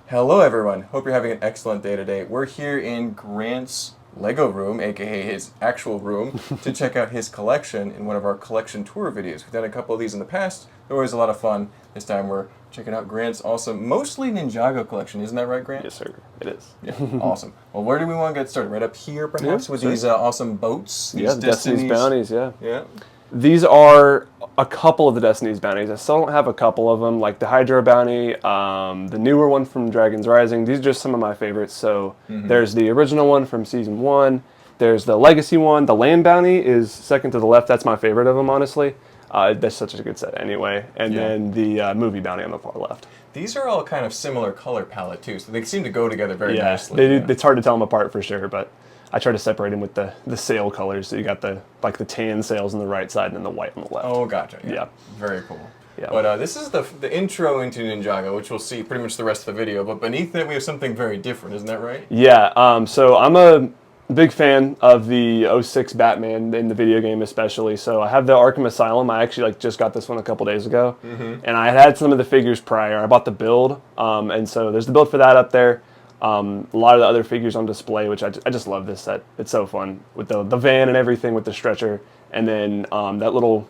Hello everyone, hope you're having an excellent day today. We're here in Grant's Lego room, aka his actual room, to check out his collection in one of our collection tour videos. We've done a couple of these in the past, they're always a lot of fun. This time we're checking out Grant's awesome, mostly Ninjago collection, isn't that right, Grant? Yes sir, it is. Yeah, awesome. Well, where do we want to get started? Right up here perhaps with these awesome boats? Yeah, These the Destiny's Bounties, yeah. Yeah. These are a couple of the Destiny's Bounties. I still don't have a couple of them, like the Hydra Bounty, the newer one from Dragon's Rising. These are just some of my favorites. So there's the original one from Season 1. There's the Legacy one. The Land Bounty is second to the left. That's my favorite of them, honestly. That's such a good set anyway. And then the movie Bounty on the far left. These are all kind of similar color palette too, so they seem to go together very nicely. They do, it's hard to tell them apart for sure, but I try to separate them with the sail colors. So you got the tan sails on the right side and then the white on the left. Oh, gotcha. Yeah. Very cool. Yeah. But this is the intro into Ninjago, which we'll see pretty much the rest of the video. But beneath it, we have something very different, isn't that right? Yeah. So I'm a big fan of the '06 Batman in the video game, especially. So I have the Arkham Asylum. I actually just got this one a couple days ago, and I had some of the figures prior. I bought the build, and so there's the build for that up there. A lot of the other figures on display, which I just love this set. It's so fun with the van and everything with the stretcher, and then that little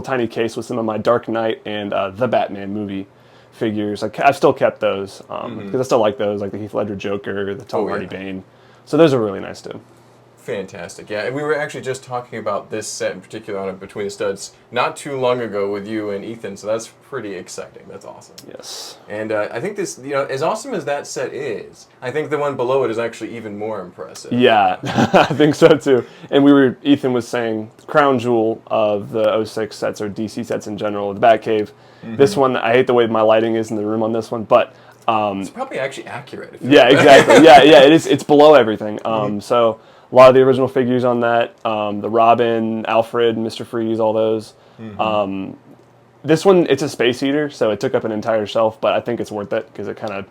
tiny case with some of my Dark Knight and the Batman movie figures. I've still kept those because I still like those, like the Heath Ledger Joker, the Tom Hardy Bane. So those are really nice too. Fantastic. Yeah, and we were actually just talking about this set in particular on Between the Studs not too long ago with you and Ethan, so that's pretty exciting. That's awesome. Yes. And I think this, as awesome as that set is, I think the one below it is actually even more impressive. Yeah, I think so too. And Ethan was saying, crown jewel of the '06 sets or DC sets in general, the Batcave. This one, I hate the way my lighting is in the room on this one, but it's probably actually accurate. Yeah, exactly. Yeah, it is. It's below everything. So a lot of the original figures on that, the Robin, Alfred, Mr. Freeze, all those. This one, it's a space heater, so it took up an entire shelf, but I think it's worth it because it kind of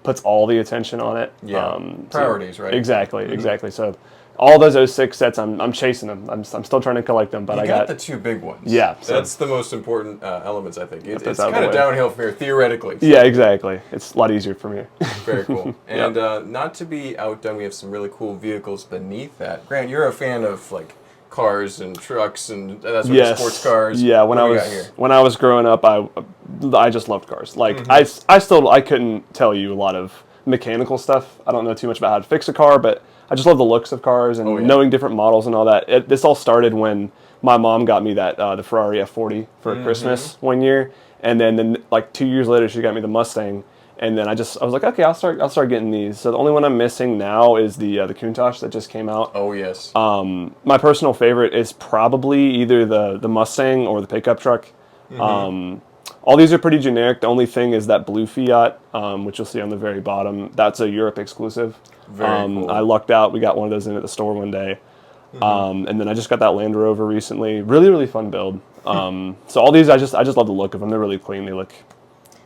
puts all the attention on it. Yeah, priorities, right? Exactly, exactly. So all those '06 sets, I'm chasing them. I'm still trying to collect them, but I got the two big ones. Yeah, that's the most important elements, I think. It's kind of downhill from here, theoretically. So. Yeah, exactly. It's a lot easier for me. Very cool. And not to be outdone, we have some really cool vehicles beneath that. Grant, you're a fan of like cars and trucks and that sort of sports cars. Yeah, when I was growing up, I just loved cars. Like I couldn't tell you a lot of mechanical stuff. I don't know too much about how to fix a car, but I just love the looks of cars and knowing different models and all that. This all started when my mom got me that the Ferrari F40 for Christmas one year, and then like 2 years later she got me the Mustang, and then I was like, okay, I'll start getting these. So the only one I'm missing now is the Countach that just came out. Oh yes. My personal favorite is probably either the Mustang or the pickup truck. All these are pretty generic. The only thing is that blue Fiat, which you'll see on the very bottom. That's a Europe exclusive. Very cool. I lucked out. We got one of those in at the store one day. And then I just got that Land Rover recently. Really, really fun build. So all these, I just love the look of them. They're really clean. They look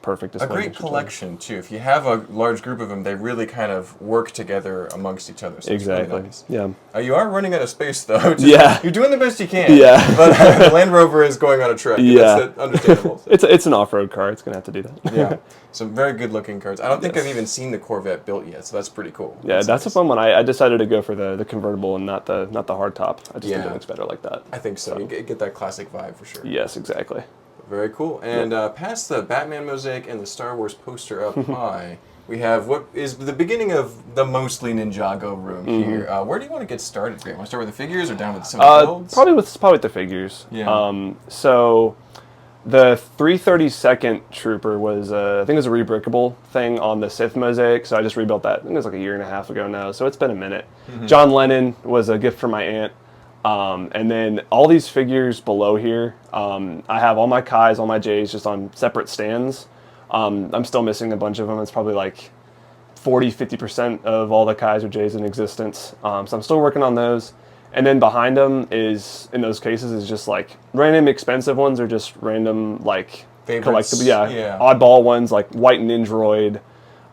perfect. A great collection too. If you have a large group of them, they really kind of work together amongst each other. So exactly. It's really nice. Yeah. You are running out of space though. You're doing the best you can. Yeah. But the Land Rover is going on a trek. Yeah. That's understandable. It's an off-road car. It's gonna have to do that. Yeah. Some very good looking cars. I don't think I've even seen the Corvette built yet, so that's pretty cool. Yeah, that's a fun one. I decided to go for the convertible and not the hard top. I just think it looks better like that. I think so. You get that classic vibe for sure. Yes, exactly. Very cool. And past the Batman mosaic and the Star Wars poster up high, we have what is the beginning of the mostly Ninjago room here. Where do you want to get started? Do you want to start with the figures or down with some of the builds? Probably with the figures. Yeah. So the 332nd Trooper was I think it was a rebrickable thing on the Sith mosaic. So I just rebuilt that. I think it was like a year and a half ago now. So it's been a minute. John Lennon was a gift from my aunt. And then all these figures below here, I have all my Kais, all my Js just on separate stands. I'm still missing a bunch of them. It's probably like 40-50% of all the Kais or Js in existence. So I'm still working on those. And then behind them in those cases, is just like random expensive ones or just random like favorites, collectible, oddball ones like White Nindroid,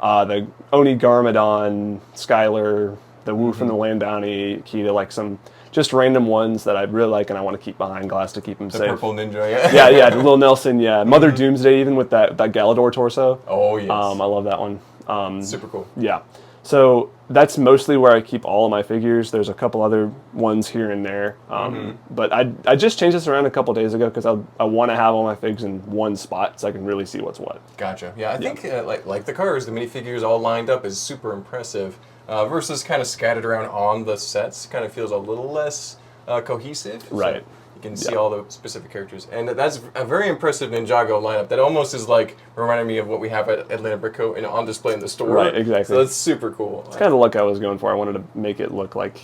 the Oni Garmadon, Skylar, the Wu from the Land Bounty, Kita, like some just random ones that I really like and I want to keep behind glass to keep them safe. The purple ninja, yeah, the Little Nelson, Mother Doomsday, even with that Galador torso. Oh, yes. I love that one. Super cool. Yeah. So that's mostly where I keep all of my figures. There's a couple other ones here and there. But I just changed this around a couple days ago because I want to have all my figs in one spot so I can really see what's what. Gotcha. Yeah, I think like the cars, the minifigures all lined up is super impressive versus kind of scattered around on the sets. Kind of feels a little less cohesive. Right. So you can see all the specific characters. And that's a very impressive Ninjago lineup that almost is like reminding me of what we have at Atlanta Brico and on display in the store. Right, exactly. So that's super cool. It's kind of the look I was going for. I wanted to make it look like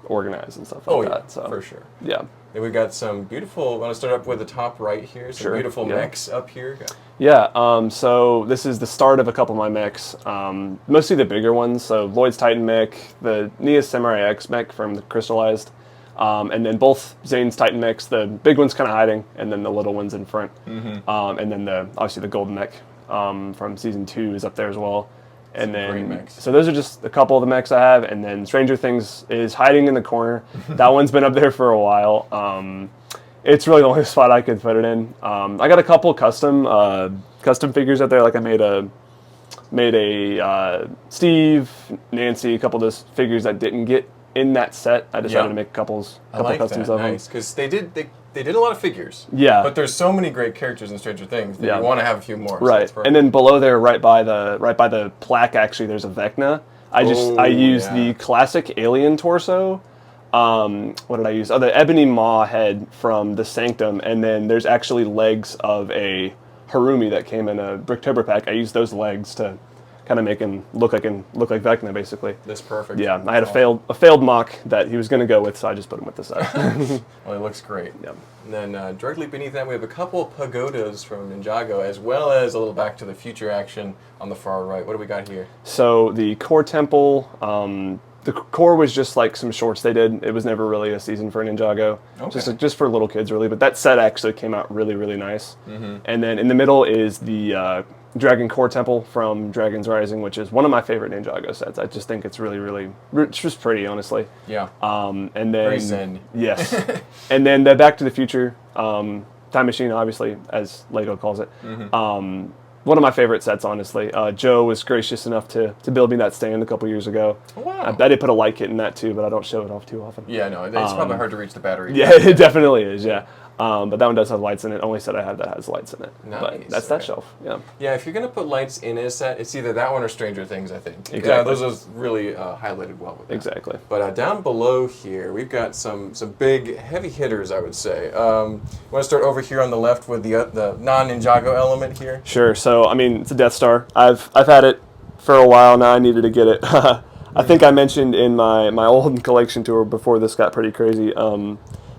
organized and stuff like that. So for sure. Yeah. And we've got some beautiful, I want to start up with the top right here. Some beautiful mechs up here. Yeah, so this is the start of a couple of my mechs, mostly the bigger ones. So Lloyd's Titan mech, the Nia Samurai X mech from the Crystallized, and then both Zane's Titan mechs. The big one's kind of hiding, and then the little one's in front. And then obviously the golden mech from season 2 is up there as well. And then, so those are just a couple of the mechs I have, and then Stranger Things is hiding in the corner. That one's been up there for a while. It's really the only spot I could put it in. I got a couple custom figures out there. Like I made a Steve, Nancy, a couple of those figures that didn't get in that set. I decided to make a couple customs of them. Nice, because they did a lot of figures. Yeah. But there's so many great characters in Stranger Things that you want to have a few more. Right. So and then below there, right by the plaque, actually, there's a Vecna. I used the classic alien torso. What did I use? Oh, the Ebony Maw head from the Sanctum, and then there's actually legs of a Harumi that came in a Bricktober pack. I used those legs to kind of make him look like Vecna, basically. That's perfect. Yeah, I had a failed mock that he was going to go with, so I just put him with the side. Well, it looks great. Yeah. And then directly beneath that, we have a couple pagodas from Ninjago, as well as a little Back to the Future action on the far right. What do we got here? So the core temple, the core was just like some shorts they did. It was never really a season for Ninjago, just for little kids, really. But that set actually came out really, really nice. And then in the middle is the Dragon Core Temple from Dragon's Rising, which is one of my favorite Ninjago sets. I just think it's really, really, it's just pretty, honestly. Yeah. And then very zen. Yes. And then the Back to the Future Time Machine, obviously, as LEGO calls it. One of my favorite sets, honestly. Joe was gracious enough to build me that stand a couple years ago. Oh, wow. I did put a light kit in that too, but I don't show it off too often. Yeah, no, it's probably hard to reach the battery. Yeah, it definitely is, yeah. But that one does have lights in it. Only set I have that has lights in it. Nice. But that's that shelf, yeah. Yeah, if you're going to put lights in a set, it's either that one or Stranger Things, I think. Exactly. Yeah, those are really highlighted well with that. Exactly. But down below here, we've got some big, heavy hitters, I would say. Want to start over here on the left with the non-Ninjago element here? Sure. So, I mean, it's a Death Star. I've had it for a while now. I needed to get it. I think I mentioned in my old collection tour before this got pretty crazy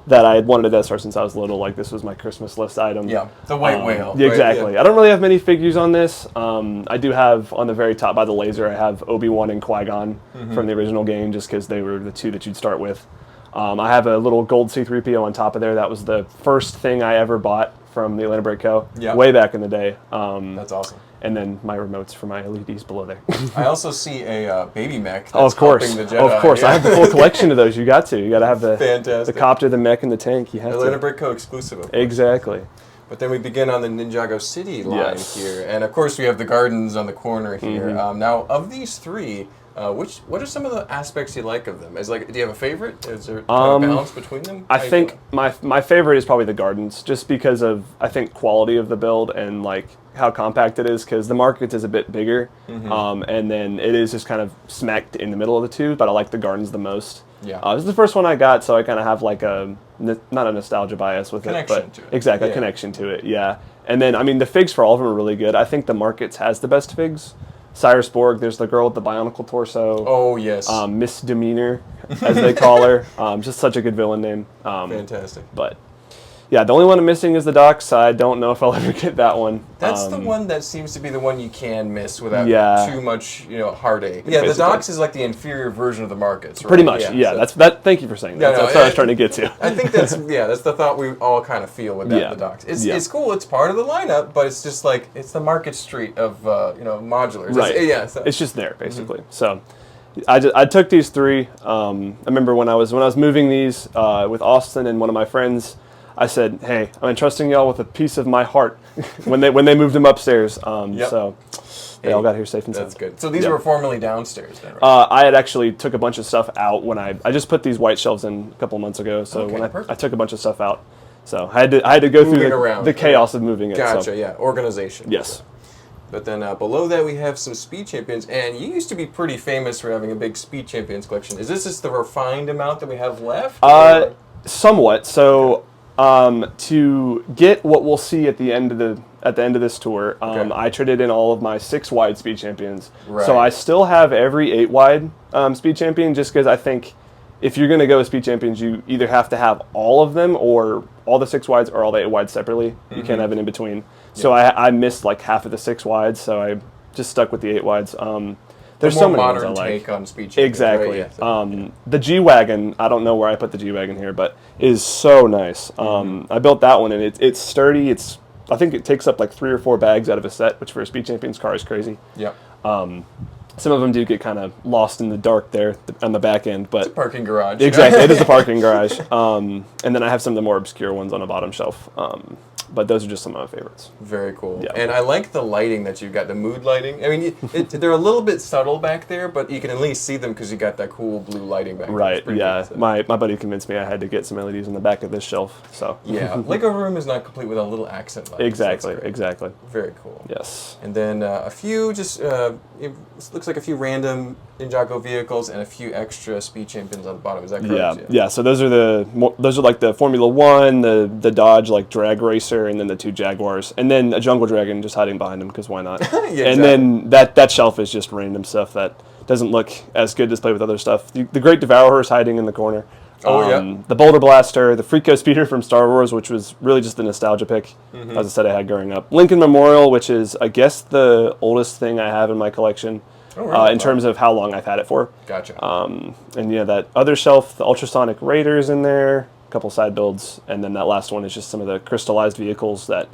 that I had wanted a Death Star since I was little. Like, this was my Christmas list item. Yeah, the white whale. Yeah, exactly. Right? Yeah. I don't really have many figures on this. I do have, on the very top by the laser, I have Obi-Wan and Qui-Gon from the original game, just because they were the two that you'd start with. I have a little gold C-3PO on top of there. That was the first thing I ever bought from the Atlanta Brico, way back in the day. That's awesome. And then my remotes for my LEDs below there. I also see a baby mech that's of course. helping the Jedi. Of course, yeah. I have the full collection of those. You got to have the copter, the mech, and the tank. You have Atlanta to. Brico exclusive. Exactly. But then we begin on the Ninjago City line here, and of course we have the gardens on the corner here. Now, of these three, what are some of the aspects you like of them? Do you have a favorite? Is there a balance between them? I think my favorite is probably the gardens, just because of, I think, quality of the build and like how compact it is, because the market is a bit bigger, and then it is just kind of smacked in the middle of the two, but I like the gardens the most. Yeah. This is the first one I got, so I kind of have like not a nostalgia bias with connection it, but to it. Exactly, a connection to it, yeah. And then, I mean, the figs for all of them are really good. I think the markets has the best figs. Cyrus Borg, there's the girl with the bionicle torso. Oh, yes. Misdemeanor, as they call her. Just such a good villain name. Fantastic. But, yeah, the only one I'm missing is the Docs. I don't know if I'll ever get that one. That's the one that seems to be the one you can miss without too much, heartache. Yeah, the Docs is like the inferior version of the markets, right? Pretty much, yeah. Thank you for saying that. That's what I was trying to get to. I think that's the thought we all kind of feel with the Docs. It's cool. It's part of the lineup, but it's just like it's the Market Street of modulars. Right. It's just there basically. So. I took these three. I remember when I was moving these with Austin and one of my friends. I said, "Hey, I'm entrusting y'all with a piece of my heart." when they moved them upstairs, so they all got here safe and sound. That's good. So these were formerly downstairs then, right? I had actually took a bunch of stuff out when I just put these white shelves in a couple of months ago. So when I took a bunch of stuff out, so I had to go through the chaos of moving it. Gotcha. So. Yeah, organization. Yes. But then below that we have some Speed Champions, and you used to be pretty famous for having a big Speed Champions collection. Is this just the refined amount that we have left? Somewhat. So to get what we'll see at the end of this tour, I traded in all of my 6 wide Speed Champions. Right. So I still have every 8 wide Speed Champion, just because I think if you're going to go with Speed Champions, you either have to have all of them or all the 6 wides or all the 8 wides separately. You can't have an in between. So I missed like half of the 6 wides, so I just stuck with the 8 wides. There's so many modern ones I like. take on Speed Champions. Exactly. Right? Yeah, the G-Wagon, I don't know where I put the G-Wagon here, but is so nice. I built that one, and it's sturdy. I think it takes up like 3 or 4 bags out of a set, which for a Speed Champions car is crazy. Yep. Some of them do get kind of lost in the dark there on the back end, but it's a parking garage. Exactly, it is a parking garage. And then I have some of the more obscure ones on the bottom shelf. But those are just some of my favorites. Very cool. Yeah. And I like the lighting that you've got, the mood lighting. I mean, they're a little bit subtle back there, but you can at least see them because you got that cool blue lighting back there. Right, yeah. Good, so. My buddy convinced me I had to get some LEDs on the back of this shelf. So yeah, LEGO room is not complete without a little accent light. Exactly, exactly. Very cool. Yes. And then a few it looks like a few random Ninjago vehicles and a few extra Speed Champions on the bottom. Is that correct? Yeah. So those are like the Formula One, the Dodge like drag racer, and then the 2 Jaguars, and then a Jungle Dragon just hiding behind them because why not? Yeah, exactly. And then that shelf is just random stuff that doesn't look as good displayed with other stuff. The Great Devourer is hiding in the corner. The Boulder Blaster, the Freako Speeder from Star Wars, which was really just a nostalgia pick, as I said I had growing up. Lincoln Memorial, which is, I guess, the oldest thing I have in my collection in terms of how long I've had it for. Gotcha. And yeah, that other shelf, the Ultrasonic Raiders in there, a couple side builds, and then that last one is just some of the crystallized vehicles that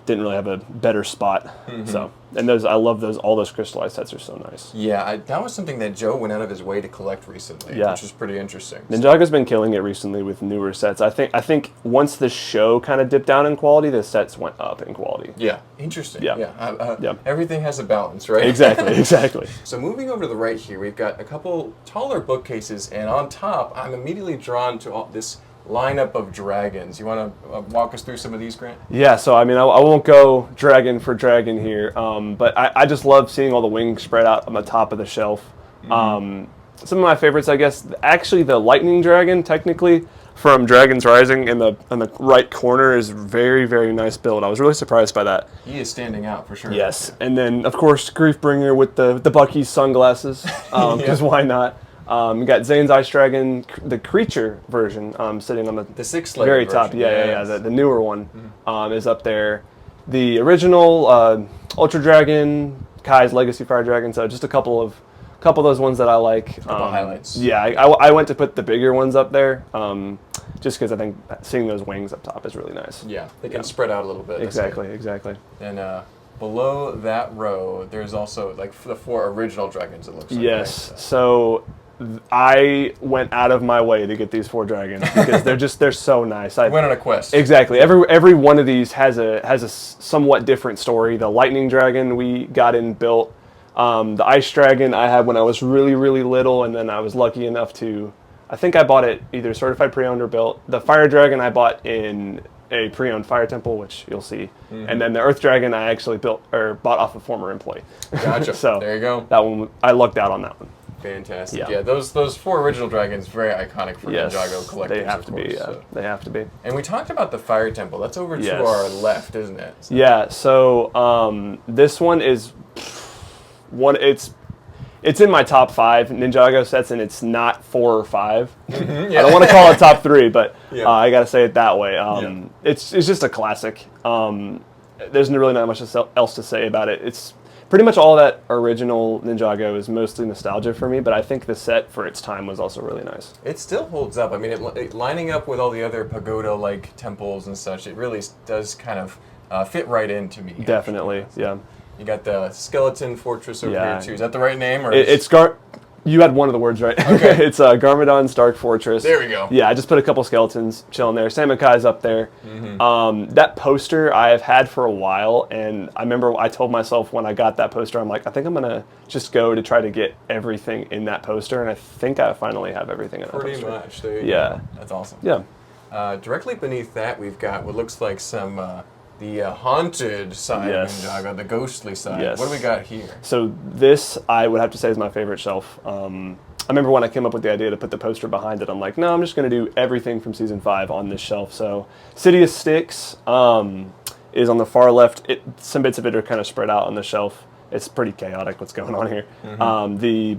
didn't really have a better spot. So, and I love those. All those crystallized sets are so nice. Yeah, that was something that Joe went out of his way to collect recently, which is pretty interesting. Ninjago's been killing it recently with newer sets. I think once the show kind of dipped down in quality, the sets went up in quality. Yeah, interesting. Yeah. Everything has a balance, right? Exactly. So moving over to the right here, we've got a couple taller bookcases, and on top, I'm immediately drawn to all this lineup of dragons. You want to walk us through some of these, Grant? Yeah, so I mean, I won't go dragon for dragon here, but I just love seeing all the wings spread out on the top of the shelf. Some of my favorites, I guess, actually the lightning dragon, technically, from Dragon's Rising in the right corner is very, very nice build. I was really surprised by that. He is standing out for sure. Yes, and then, of course, Griefbringer with the Bucky's sunglasses, because why not? We got Zane's Ice Dragon, the creature version, sitting on the 6-legged very version. top. Yeah. The newer one is up there. The original Ultra Dragon, Kai's Legacy Fire Dragon. So just a couple of those ones that I like. A couple highlights. Yeah, I went to put the bigger ones up there, just because I think seeing those wings up top is really nice. Yeah, they can spread out a little bit. Exactly. And below that row, there's also like the 4 original dragons, it looks like. Yes. Right? So I went out of my way to get these 4 dragons because they're so nice. I went on a quest. Exactly. Every one of these has a somewhat different story. The lightning dragon we got in built. The ice dragon I had when I was really, really little, and then I was lucky enough to, I think I bought it either certified pre-owned or built. The fire dragon I bought in a pre-owned fire temple, which you'll see. And then the earth dragon I actually bought off a former employee. Gotcha. So there you go. That one, I lucked out on that one. Fantastic. Yeah, those 4 original dragons, very iconic for Ninjago collectors. They have to be. So. They have to be. And we talked about the fire temple. That's over to our left, isn't it? So. Yeah. So this one is It's in my top 5 Ninjago sets, and it's not 4 or 5. I don't want to call it top 3, but I got to say it that way. It's just a classic. There's really not much else to say about it. It's pretty much all that original Ninjago is mostly nostalgia for me, but I think the set for its time was also really nice. It still holds up. I mean, it lining up with all the other pagoda-like temples and such, it really does kind of fit right into me. Definitely, yeah. You got the skeleton fortress over here too. Is that the right name? Or You had one of the words right. Okay. It's Garmadon's Dark Fortress. There we go. Yeah, I just put a couple skeletons chilling there. Samakai's up there. That poster I have had for a while, and I remember I told myself when I got that poster, I'm like, I think I'm going to just go to try to get everything in that poster, and I think I finally have everything in that poster. Pretty much. There you Yeah. go. That's awesome. Yeah. Directly beneath that, we've got what looks like some the haunted side of Ninjago, the ghostly side. Yes. What do we got here? So this, I would have to say, is my favorite shelf. I remember when I came up with the idea to put the poster behind it, I'm like, no, I'm just going to do everything from Season 5 on this shelf. So City of Styx is on the far left. Some bits of it are kind of spread out on the shelf. It's pretty chaotic what's going on here. Not the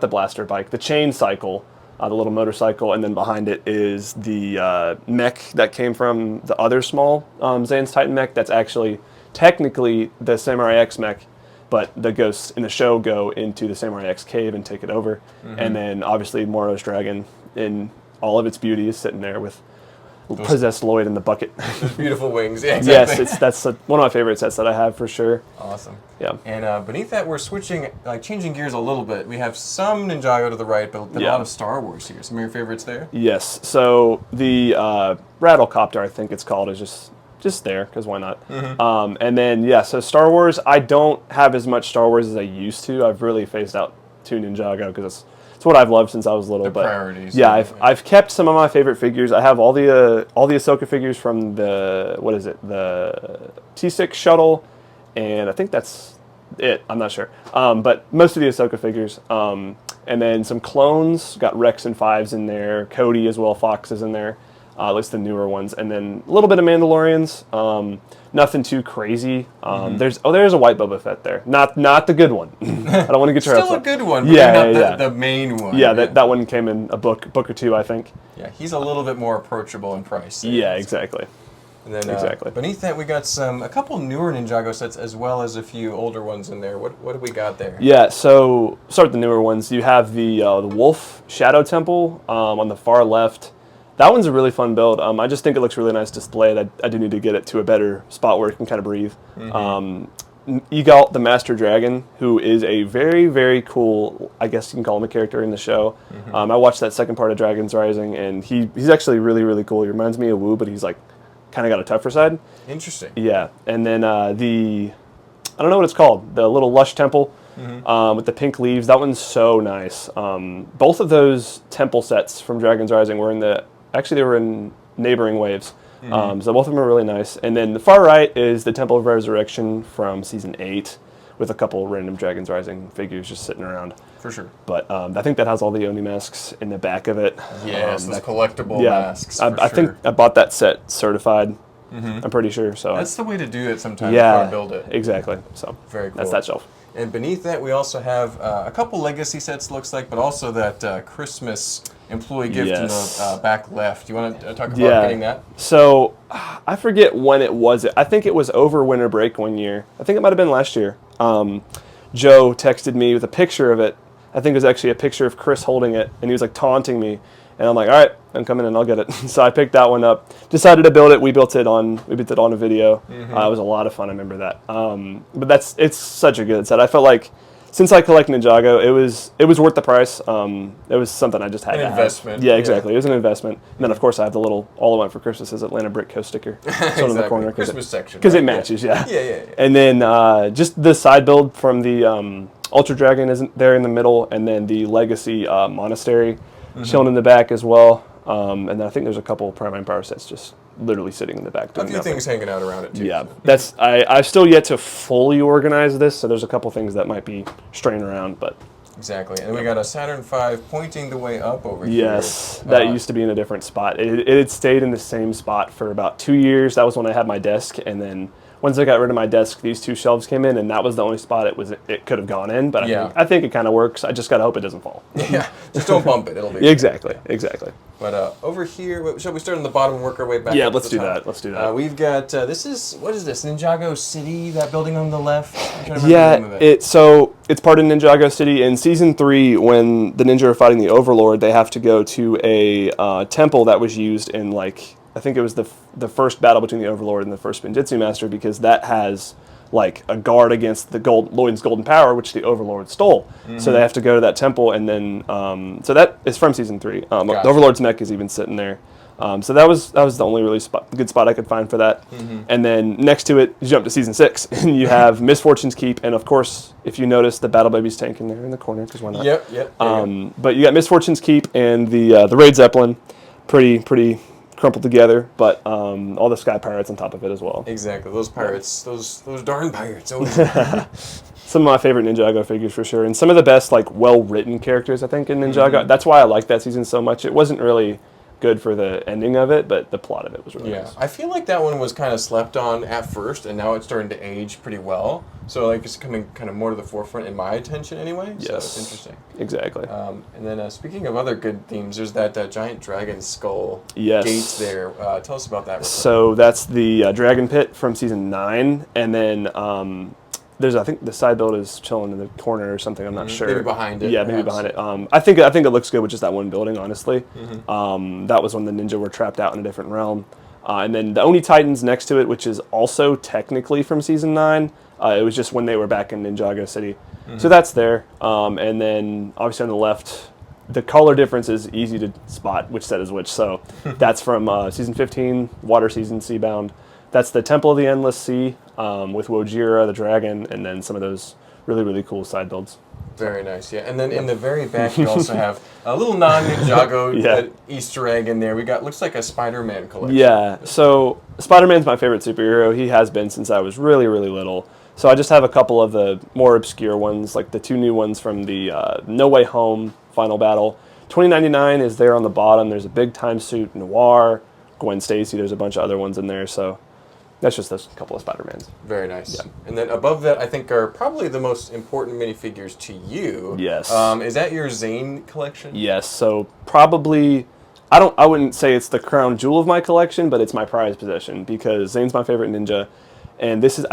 blaster bike, the chain cycle, the little motorcycle, and then behind it is the mech that came from the other small Zane's Titan mech. That's actually technically the Samurai X mech, but the ghosts in the show go into the Samurai X cave and take it over. And then obviously Moro's dragon in all of its beauty is sitting there with possessed Lloyd in the bucket. Those beautiful wings. Yeah, exactly. Yes, that's one of my favorite sets that I have for sure. Awesome. Yeah. And beneath that, we're changing gears a little bit. We have some Ninjago to the right, but a lot of Star Wars here. Some of your favorites there? Yes. So the Rattlecopter, I think it's called, is just there, because why not? And then, so Star Wars, I don't have as much Star Wars as I used to. I've really phased out to Ninjago, because it's what I've loved since I was little. The priorities. Yeah, I've kept some of my favorite figures. I have all the Ahsoka figures from the T6 shuttle, and I think that's it. I'm not sure. But most of the Ahsoka figures. And then some clones. Got Rex and Fives in there. Cody as well. Fox is in there. At least the newer ones. And then a little bit of Mandalorians. Nothing too crazy. There's a white Boba Fett there. Not the good one. I don't want to get your Still a good one, but not the main one. Yeah, that one came in a book or two, I think. Yeah, he's a little bit more approachable in price. Yeah, exactly. And then exactly. Beneath that, we got a couple newer Ninjago sets as well as a few older ones in there. What do we got there? Yeah, so start with the newer ones. You have the Wolf Shadow Temple on the far left. That one's a really fun build. I just think it looks really nice displayed. I do need to get it to a better spot where it can kind of breathe. You got the Master Dragon, who is a very, very cool, I guess you can call him a character in the show. I watched that second part of Dragons Rising, and he's actually really, really cool. He reminds me of Wu, but he's like kind of got a tougher side. Interesting. Yeah, and then I don't know what it's called, the little lush temple with the pink leaves. That one's so nice. Both of those temple sets from Dragons Rising were they were in neighboring waves. So both of them are really nice. And then the far right is the Temple of Resurrection from Season 8 with a couple random Dragons Rising figures just sitting around. For sure. But I think that has all the Oni masks in the back of it. Yes, those collectible masks. I think I bought that set certified. I'm pretty sure. So that's the way to do it sometimes before you build it. Exactly. So very cool. That's that shelf. And beneath that, we also have a couple legacy sets, looks like, but also that Christmas employee gift in the back left. You want to talk about getting that? So I forget when it was. I think it was over winter break one year. I think it might have been last year. Joe texted me with a picture of it. I think it was actually a picture of Chris holding it, and he was like taunting me. And I'm like, all right, I'm coming in, I'll get it. So I picked that one up. Decided to build it. We built it on a video. It was a lot of fun. I remember that. But it's such a good set. I felt like since I collect Ninjago, it was worth the price. It was something I just had to have. Investment. Yeah, exactly. It was an investment. And then of course I have the little all I want for Christmas is Atlanta Brick Co sticker. Exactly. In the corner Christmas section. Because it matches. Yeah. Yeah. And then just the side build from the Ultra Dragon isn't there in the middle, and then the Legacy Monastery chilling in the back as well. And then I think there's a couple Prime Power sets just literally sitting in the back doing a few things hanging out around it too. Yeah, that's I've still yet to fully organize this, so there's a couple things that might be straying around, but exactly. And then we got a Saturn V pointing the way up over here. Yes, that used to be in a different spot. It had stayed in the same spot for about 2 years. That was when I had my desk, and then once I got rid of my desk, these two shelves came in, and that was the only spot it could have gone in. But I think it kind of works. I just gotta hope it doesn't fall. Yeah, just don't bump it. It'll be exactly. But over here, shall we start on the bottom and work our way back? Yeah, up let's to do the top? that. Let's do that. We've got what is this? Ninjago City, that building on the left. I'm trying to remember Yeah, the name of it. It's part of Ninjago City. In Season 3, when the ninja are fighting the Overlord, they have to go to a temple that was used in I think it was the first battle between the Overlord and the first Spinjitzu Master, because that has like a guard against the Lloyd's golden power, which the Overlord stole. So they have to go to that temple, and then so that is from season 3. The Overlord's mech is even sitting there. So that was the only really good spot I could find for that. And then next to it, you jump to season 6, and you have Misfortune's Keep, and of course, if you notice, the Battle Baby's tank in there in the corner, because why not? Yep. But you got Misfortune's Keep and the Raid Zeppelin, pretty crumpled together, but all the Sky Pirates on top of it as well. Exactly, those pirates, those darn pirates. Some of my favorite Ninjago figures for sure, and some of the best like well-written characters I think in Ninjago. That's why I like that season so much. It wasn't really good for the ending of it, but the plot of it was really nice. I feel like that one was kind of slept on at first, and now it's starting to age pretty well. So like it's coming kind of more to the forefront in my attention anyway. Yes. So it's interesting. Exactly. And then speaking of other good themes, there's that giant dragon skull Yes. gate there. Tell us about that. So that's the Dragon Pit from season 9, and then there's I think the side build is chilling in the corner or something. I'm not sure. Maybe behind it. Yeah, maybe behind it. I think it looks good with just that one building. Honestly, that was when the ninja were trapped out in a different realm. And then the Oni Titans next to it, which is also technically from season 9. It was just when they were back in Ninjago City. So that's there. And then obviously on the left, the color difference is easy to spot which set is which. So that's from season 15, Water Season Seabound. That's the Temple of the Endless Sea with Wojira, the dragon, and then some of those really cool side builds. Very nice, yeah. And then in the very back, you also have a little non-Ninjago Easter egg in there. We got, looks like a Spider-Man collection. Yeah, so Spider-Man's my favorite superhero. He has been since I was really little. So I just have a couple of the more obscure ones, like the 2 new ones from the No Way Home Final Battle. 2099 is there on the bottom. There's a Big Time Suit, Noir, Gwen Stacy. There's a bunch of other ones in there, so that's just a couple of Spider-Mans. Very nice. Yeah. And then above that, I think, are probably the most important minifigures to you. Yes. Is that your Zane collection? Yes. So probably, I wouldn't say it's the crown jewel of my collection, but it's my prized possession because Zane's my favorite ninja, and this is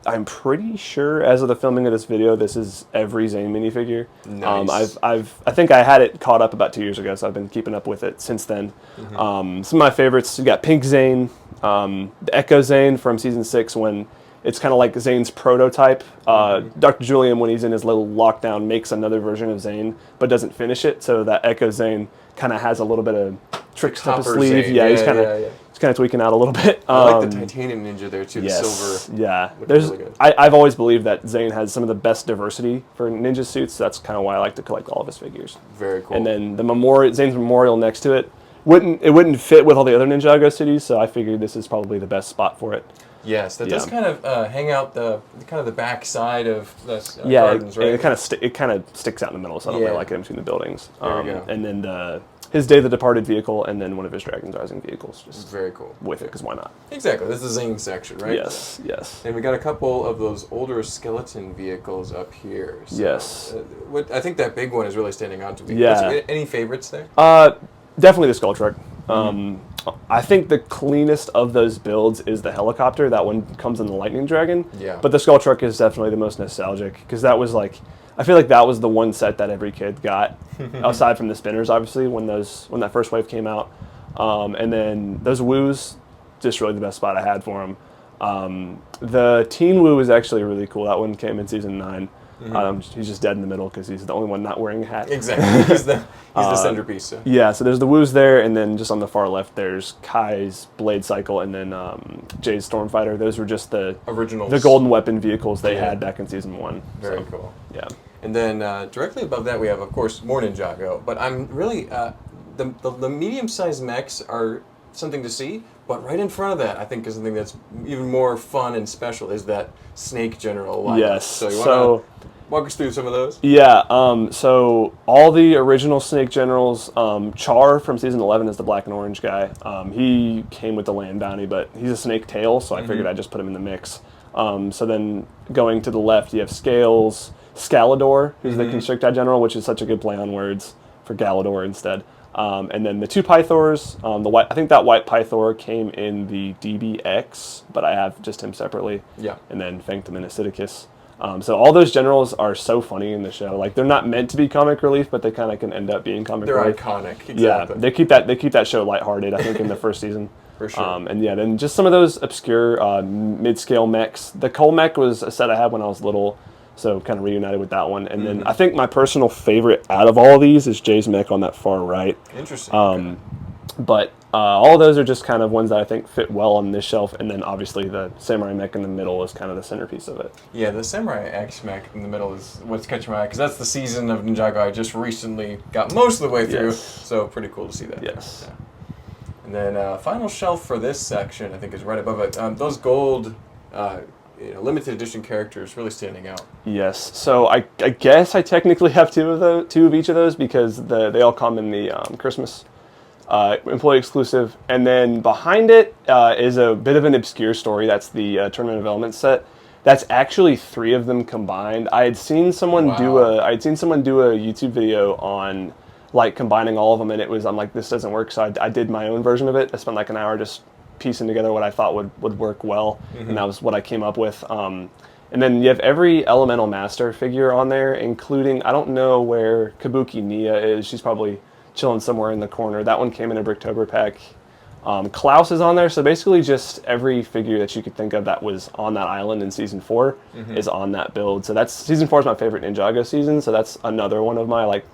I'm pretty sure as of the filming of this video, this is every Zane minifigure. Nice. I think I had it caught up about 2 years ago, so I've been keeping up with it since then. Some of my favorites, you got Pink Zane, the Echo Zane from season 6 when it's kind of like Zane's prototype. Dr. Julian, when he's in his little lockdown, makes another version of Zane, but doesn't finish it. So that Echo Zane kind of has a little bit of tricks up his sleeve. Zane. Yeah, he's kind of tweaking out a little bit. I like the titanium ninja there too. Yes, the silver. Yeah, really good. I've always believed that Zane has some of the best diversity for ninja suits. That's kind of why I like to collect all of his figures. Very cool. And then the Zane's memorial next to it wouldn't fit with all the other Ninjago cities, so I figured this is probably the best spot for it. Yes, that does kind of hang out the back side of the yeah, gardens, right? It kind of sticks out in the middle, so I don't really like it in between the buildings. There we go. And then his Day of the Departed vehicle, and then one of his Dragon's Rising vehicles. Just very cool. With it, because why not? Exactly. This is the Zane section, right? Yes, yes. And we got a couple of those older skeleton vehicles up here. So, yes. I think that big one is really standing out to me. Yeah. Any favorites there? Definitely the Skull Truck. I think the cleanest of those builds is the helicopter. That one comes in the Lightning Dragon. Yeah. But the Skull Truck is definitely the most nostalgic because that was like, I feel like that was the one set that every kid got, aside from the spinners, obviously, when that first wave came out. And then those Woos, just really the best spot I had for them. The Teen Woo is actually really cool. That one came in season 9. He's just dead in the middle because he's the only one not wearing a hat. Exactly. He's the centerpiece. So. Yeah, so there's the Woos there, and then just on the far left, there's Kai's Blade Cycle, and then Jay's Stormfighter. Those were just the originals, the golden weapon vehicles they had back in season 1. Very cool. Yeah. And then directly above that, we have, of course, more Ninjago. But I'm really the medium-sized mechs are something to see. But right in front of that, I think is something that's even more fun and special is that Snake General lineup. Yes. So you want to walk us through some of those? Yeah. So all the original Snake Generals, Char from season 11 is the black and orange guy. He came with the land bounty, but he's a snake tail, so I figured I'd just put him in the mix. So then going to the left, you have Scales, Scalador, who's the Constrictile General, which is such a good play on words for Galador instead. And then the 2 Pythors, I think that white Pythor came in the DBX, but I have just him separately. Yeah. And then Phantom and Acidicus. So all those generals are so funny in the show. Like they're not meant to be comic relief, but they kind of can end up being comic relief. They're iconic. Exactly. Yeah, they keep that show lighthearted. I think in the first season. For sure. And yeah, then just some of those obscure mid-scale mechs. The Cole mech was a set I had when I was little, so kind of reunited with that one. And then I think my personal favorite out of all these is Jay's mech on that far right. Interesting. Okay. But all of those are just kind of ones that I think fit well on this shelf, and then obviously the Samurai mech in the middle is kind of the centerpiece of it. Yeah, the Samurai X mech in the middle is what's catching my eye, because that's the season of Ninjago I just recently got most of the way through, so pretty cool to see that. Yes. Yeah. And then final shelf for this section, I think, is right above it. Those gold limited edition characters really standing out. Yes. So I guess I technically have two of each of those, because they all come in the Christmas employee exclusive, and then behind it is a bit of an obscure story. That's the Tournament of Elements set. That's actually 3 of them combined. I had seen someone do a YouTube video on like combining all of them, and I'm like, this doesn't work. So I did my own version of it. I spent like an hour just piecing together what I thought would work well, and that was what I came up with. And then you have every Elemental Master figure on there, including, I don't know where Kabuki Nia is. She's probably chilling somewhere in the corner. That one came in a Bricktober pack. Klaus is on there, so basically just every figure that you could think of that was on that island in Season 4 is on that build. So Season 4 is my favorite Ninjago season, so that's another one of my like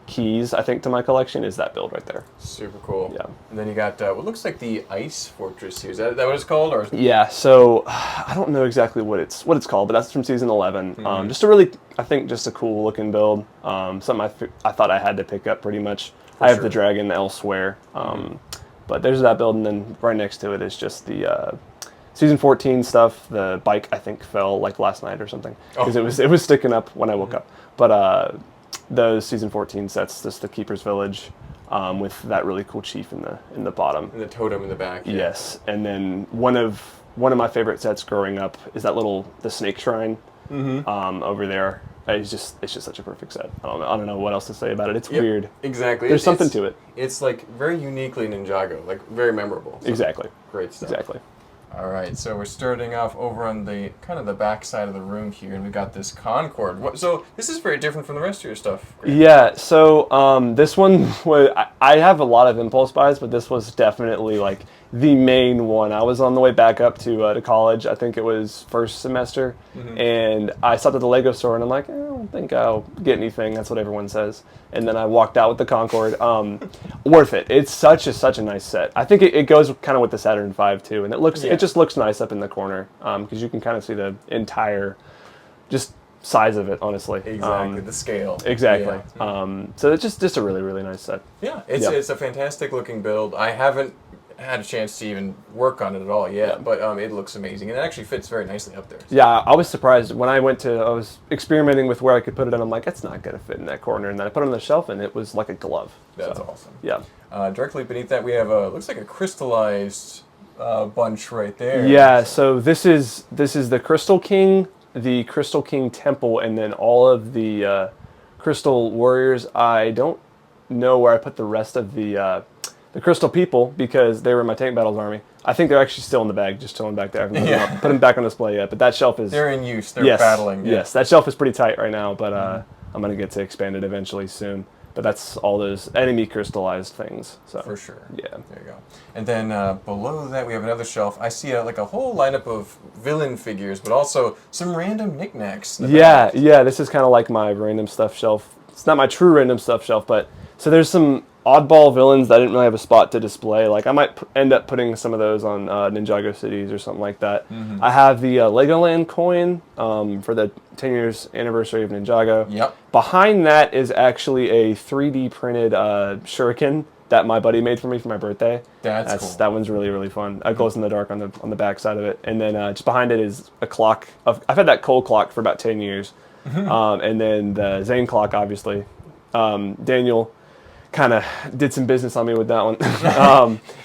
keys, I think, to my collection is that build right there. Super cool. Yeah. And then you got what looks like the Ice Fortress here. Is that what it's called? Or Yeah, so I don't know exactly what it's called, but that's from Season 11. Just a really, I think, just a cool looking build. Something I thought I had to pick up pretty much. I have the dragon elsewhere. But there's that build, and then right next to it is just the Season 14 stuff. The bike, I think, fell like last night or something, because it was sticking up when I woke up. But those Season 14 sets, just the Keeper's Village, with that really cool chief in the bottom. And the totem in the back. Yeah. Yes, and then one of my favorite sets growing up is the Snake Shrine over there. It's just such a perfect set. I don't know what else to say about it. It's weird. Exactly. There's something to it. It's like very uniquely Ninjago, like very memorable. So Exactly. Great stuff. Exactly. All right, so we're starting off over on the kind of the back side of the room here, and we got this Concord. So this is very different from the rest of your stuff. Grant. Yeah. So this one I have a lot of impulse buys, but this was definitely like the main one. I was on the way back up to college. I think it was first semester, and I stopped at the Lego store, and I'm like, I don't think I'll get anything. That's what everyone says. And then I walked out with the Concord. Worth it. It's such a nice set. I think it goes kind of with the Saturn V too, and it just looks nice up in the corner, because you can kind of see the entire just size of it, honestly. Exactly, the scale. Exactly. Yeah. So it's just a really, really nice set. Yeah, it's a fantastic looking build. I haven't had a chance to even work on it at all yet, but it looks amazing, and it actually fits very nicely up there. Yeah, I was surprised when I was experimenting with where I could put it, and I'm like, it's not going to fit in that corner, and then I put it on the shelf, and it was like a glove. That's awesome. Yeah. Directly beneath that, we have looks like a crystallized bunch right there. Yeah, so this is the Crystal King, the Crystal King Temple, and then all of the Crystal Warriors. I don't know where I put the rest of the Crystal People, because they were in my Tank Battles army. I think they're actually still in the bag, just chilling back there. I haven't put them back on display yet, but that shelf is... They're in use. They're battling. Yeah. Yes, that shelf is pretty tight right now, but I'm going to get to expand it eventually soon. But that's all those enemy crystallized things. So for sure. Yeah. There you go. And then below that, we have another shelf. I see like a whole lineup of villain figures, but also some random knickknacks. Yeah. This is kind of like my random stuff shelf. It's not my true random stuff shelf, but so there's some oddball villains that I didn't really have a spot to display. Like I might end up putting some of those on Ninjago Cities or something like that. I have the Legoland coin for the 10 years anniversary of Ninjago. Yep. Behind that is actually a 3D printed shuriken that my buddy made for me for my birthday. That's cool. That one's really, really fun. It glows in the dark on the back side of it. And then just behind it is a clock. I've had that Cole clock for about 10 years. And then the Zane clock, obviously. Daniel kind of did some business on me with that one.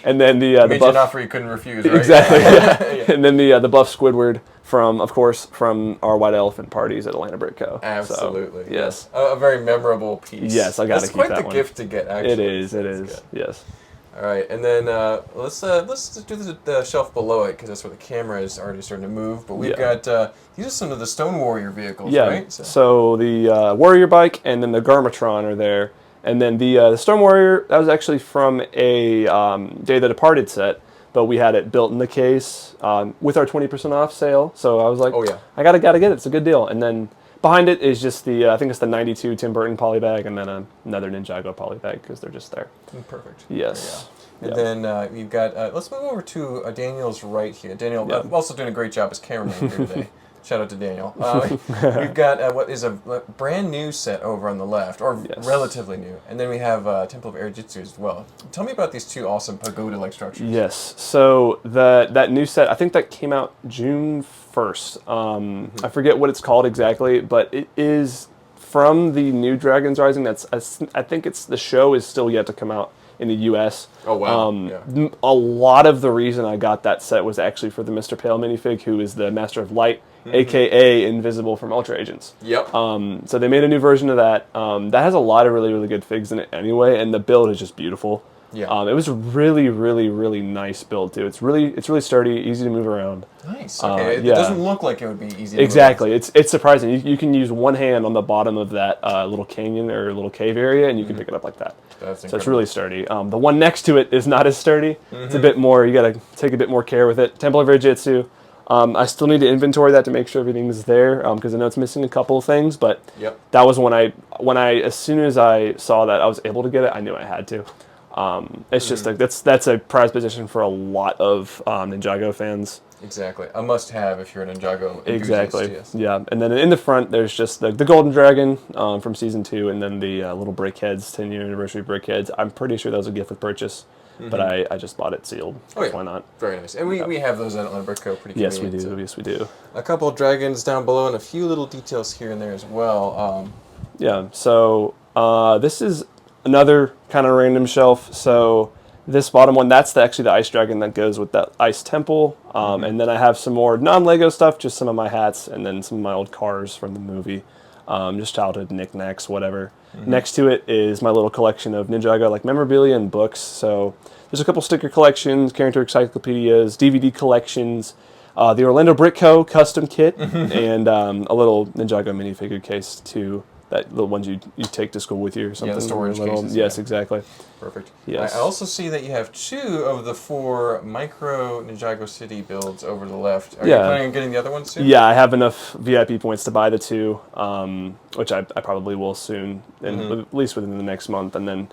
And then the made you an offer you couldn't refuse, right? Exactly. Yeah. And then the buff Squidward from our White Elephant parties at Atlanta Brick Co. Absolutely. So, yes. A very memorable piece. Yes, I got to keep that one. That's quite the gift to get, actually. It is. Good. Yes. All right, and then let's do the shelf below it, because that's where the camera is already starting to move. But we've got these are some of the Stone Warrior vehicles, right? So the Warrior bike and then the Garmatron are there. And then the Stone Warrior, that was actually from a Day of the Departed set. but we had it built in the case with our 20% off sale. So I was like, Oh, yeah. I gotta get it. It's a good deal. And then behind it is just the I think it's the 92 Tim Burton poly bag, and then another Ninjago poly bag because they're just there. Perfect. Yes. And then you've got, let's move over to Daniel's right here. Daniel, also doing a great job as cameraman here today. Shout out to Daniel. We've got what is a brand new set over on the left, or relatively new. And then we have Temple of Air Jitsu as well. Tell me about these two awesome pagoda-like structures. Yes. So that new set, I think that came out June 1st. I forget what it's called exactly, but it is from the new Dragons Rising. I think the show is still yet to come out in the U.S. Oh, wow. A lot of the reason I got that set was actually for the Mr. Pale minifig, who is the Master of Light, a.k.a. Invisible from Ultra Agents. Yep. So they made a new version of that. That has a lot of really, really good figs in it anyway, and the build is just beautiful. Yeah. It was a really, really, really nice build, too. It's really sturdy, easy to move around. Nice. Okay. It doesn't look like it would be easy to Exactly. Move around. It's surprising. You can use one hand on the bottom of that little canyon or little cave area, and you can pick it up like that. That's incredible. So it's really sturdy. The one next to it is not as sturdy. It's a bit more, you got to take a bit more care with it. Temple of Air Jitsu. I still need to inventory that to make sure everything's there, because I know it's missing a couple of things, but that was when as soon as I saw that I was able to get it, I knew I had to. It's just like, that's a prized position for a lot of Ninjago fans. Exactly. A must-have if you're a Ninjago enthusiast. Exactly. Yes. Yeah. And then in the front, there's just the Golden Dragon from Season 2, and then the little brickheads, 10-year anniversary brickheads. I'm pretty sure that was a gift with purchase, but I just bought it sealed. Oh, yeah. Why not? Very nice. And we have those out on Brickco pretty Yes, we do. So. Yes, we do. A couple of dragons down below and a few little details here and there as well. Yeah. So this is another kind of random shelf. So this bottom one, that's actually the ice dragon that goes with that ice temple. And then I have some more non-Lego stuff, just some of my hats, and then some of my old cars from the movie. Just childhood knickknacks, whatever. Next to it is my little collection of Ninjago, like memorabilia and books. So there's a couple sticker collections, character encyclopedias, DVD collections, the Orlando Brick Co. custom kit, and a little Ninjago minifigure case too. The ones you take to school with you or something. Yeah, the storage cases. Yes, exactly. Perfect. Yes. I also see that you have 2 of the 4 micro Ninjago City builds over the left. Are you planning on getting the other ones soon? Yeah, I have enough VIP points to buy the 2, which I probably will soon, at least within the next month. And then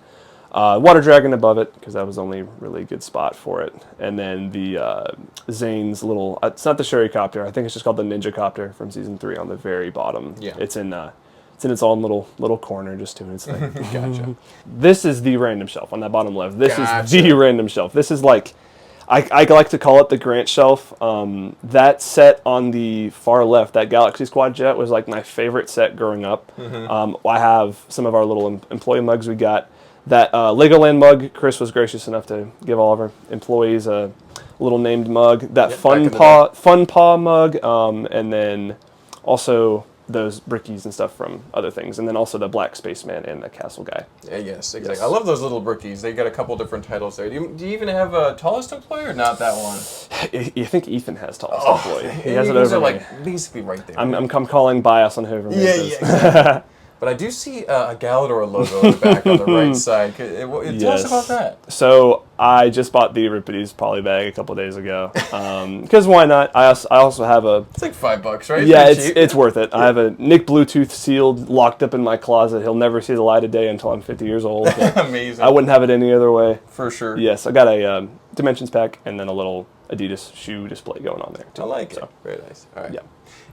Water Dragon above it, because that was the only really good spot for it. And then the Zane's little, it's not the Sherrycopter, I think it's just called the Ninja Copter from Season 3 on the very bottom. Yeah. It's in its own little corner, just doing its thing. Gotcha. This is the random shelf on that bottom left. This is the random shelf. This is like, I like to call it the Grant shelf. That set on the far left, that Galaxy Squad jet, was like my favorite set growing up. I have some of our little employee mugs we got. That Legoland mug, Chris was gracious enough to give all of our employees a little named mug. That Fun Paw mug, and then also those brickies and stuff from other things, and then also the Black Spaceman and the Castle Guy. Yeah, yes, exactly. Yes. I love those little brickies. They got a couple different titles there. Do you even have a tallest employee or not that one? I think Ethan has tallest employee. He has it over like basically right there. I'm calling bias on whoever made this. Yeah, exactly. But I do see a Galador logo in the back on the right side. Tell us about that. So I just bought the Euripides poly bag a couple days ago. Because why not? I also have a... It's like $5, right? Yeah, it's worth it. I have a Nick Bluetooth sealed, locked up in my closet. He'll never see the light of day until I'm 50 years old. Amazing. I wouldn't have it any other way. For sure. Yes, I got a Dimensions pack and then a little Adidas shoe display going on there, too. I like it. Very nice. All right. Yeah.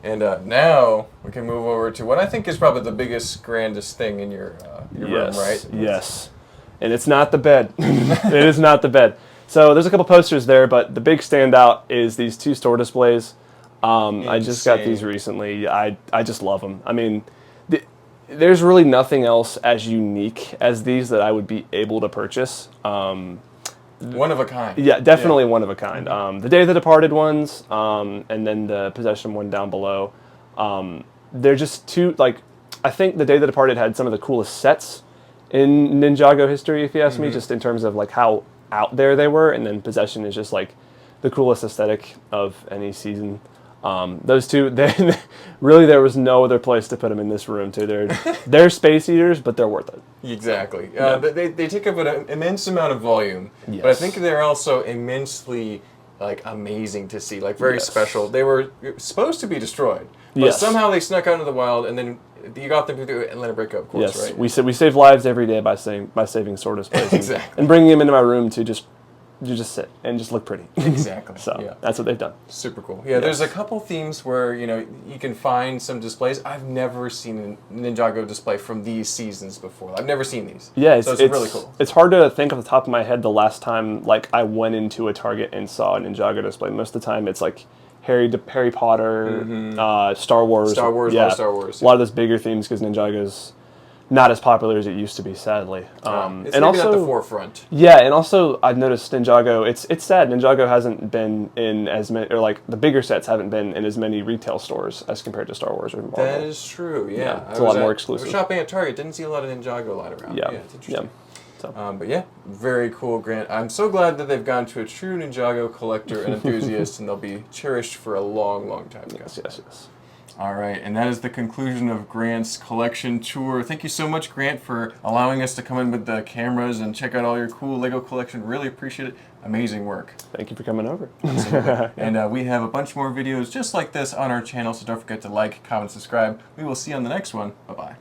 And now we can move over to what I think is probably the biggest, grandest thing in your room, right? Yes. And it's not the bed. It is not the bed. So there's a couple posters there, but the big standout is these 2 store displays. I just got these recently. I just love them. I mean, there's really nothing else as unique as these that I would be able to purchase. One of a kind. Yeah, definitely one of a kind. The Day of the Departed ones, and then the Possession one down below. They're just 2, like, I think the Day of the Departed had some of the coolest sets in Ninjago history, if you ask me, just in terms of like how out there they were, and then Possession is just like the coolest aesthetic of any season. Those two, really, there was no other place to put them in this room. Too, they're space eaters, but they're worth it. Exactly. They take up an immense amount of volume, Yes. but I think they're also immensely like amazing to see, like very special. They were supposed to be destroyed, but somehow they snuck out into the wild, and then you got them to do it and let it break up. Of course, Yes, right? we save lives every day by saving sort of space. Exactly. And bringing them into my room to just sit and just look pretty. Exactly. So that's what they've done. Super cool. Yeah, there's a couple themes where you can find some displays. I've never seen a Ninjago display from these seasons before. I've never seen these. Yeah, so it's really cool. It's hard to think off the top of my head the last time like I went into a Target and saw a Ninjago display. Most of the time it's like Harry Potter, Star Wars. Star Wars, yeah, Star Wars. A lot of those bigger themes because Ninjago's not as popular as it used to be, sadly. It's and maybe also not the forefront. Yeah, and also I've noticed Ninjago. It's sad Ninjago hasn't been in as many, or like the bigger sets haven't been in as many retail stores as compared to Star Wars or Marvel. That is true. Yeah, it's a lot more exclusive. I was shopping at Target, didn't see a lot of Ninjago lying around. Yeah, it's interesting. So. But yeah, very cool, Grant. I'm so glad that they've gone to a true Ninjago collector and enthusiast, and they'll be cherished for a long, long time to come. Yes. All right, and that is the conclusion of Grant's collection tour. Thank you so much, Grant, for allowing us to come in with the cameras and check out all your cool LEGO collection. Really appreciate it. Amazing work. Thank you for coming over. And we have a bunch more videos just like this on our channel, so don't forget to like, comment, subscribe. We will see you on the next one. Bye-bye.